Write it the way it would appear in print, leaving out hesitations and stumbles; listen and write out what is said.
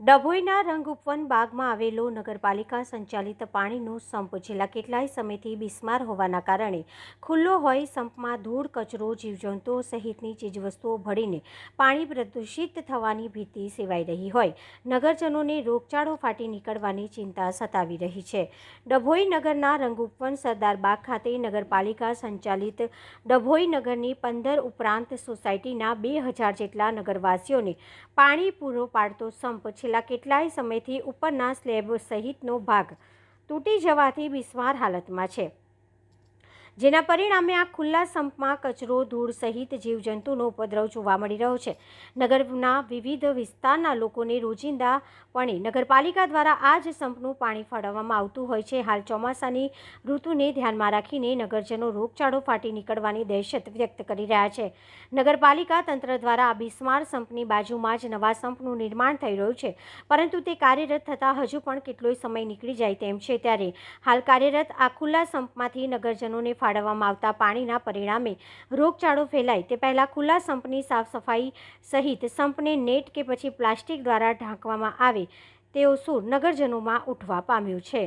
ડભોઈના રંગઉપવન બાગમાં આવેલો નગરપાલિકા સંચાલિત પાણીનો સંપ છેલ્લા કેટલાય સમયથી બિસ્માર હોવાના કારણે ખુલ્લો હોય સંપમાં ધૂળ, કચરો, જીવજંતુઓ સહિતની ચીજવસ્તુઓ ભળીને પાણી પ્રદૂષિત થવાની ભીતિ સેવાઈ રહી હોય નગરજનોને રોગચાળો ફાટી નીકળવાની ચિંતા સતાવી રહી છે। ડભોઈ નગરના રંગઉપવન સરદાર બાગ ખાતે નગરપાલિકા સંચાલિત ડભોઈ નગરની 15 ઉપરાંત સોસાયટીના 2000 જેટલા નગરવાસીઓને પાણી પૂરો પાડતો સંપ છેલ્લા કેટલાય સમયથી ઉપરના સ્લેબ સહિતનો ભાગ તૂટી જવાથી બિસ્માર હાલતમાં છે, જેના પરિણામે આ ખુલ્લા સંપમાં કચરો, ધૂળ સહિત જીવજંતુનો ઉપદ્રવ જોવા મળી રહ્યો છે। નગરના વિવિધ વિસ્તારના લોકોને રોજિંદાપણે નગરપાલિકા દ્વારા આ જ સંપનું પાણી ફાળવવામાં આવતું હોય છે। હાલ ચોમાસાની ઋતુને ધ્યાનમાં રાખીને નગરજનો રોગચાળો ફાટી નીકળવાની દહેશત વ્યક્ત કરી રહ્યા છે। નગરપાલિકા તંત્ર દ્વારા આ બિસ્માર સંપની બાજુમાં જ નવા સંપનું નિર્માણ થઈ રહ્યું છે, પરંતુ તે કાર્યરત થતાં હજુ પણ કેટલોય સમય નીકળી જાય તેમ છે। ત્યારે હાલ કાર્યરત આ ખુલ્લા સંપમાંથી નગરજનોને ફાળવવામાં આવતા પાણીના પરિણામે રોગચાળો ફેલાય તે પહેલાં ખુલ્લા સંપની સાફ સફાઈ સહિત સંપને નેટ કે પછી પ્લાસ્ટિક દ્વારા ઢાંકવામાં આવે તેવો સૂર નગરજનોમાં ઉઠવા પામ્યો છે।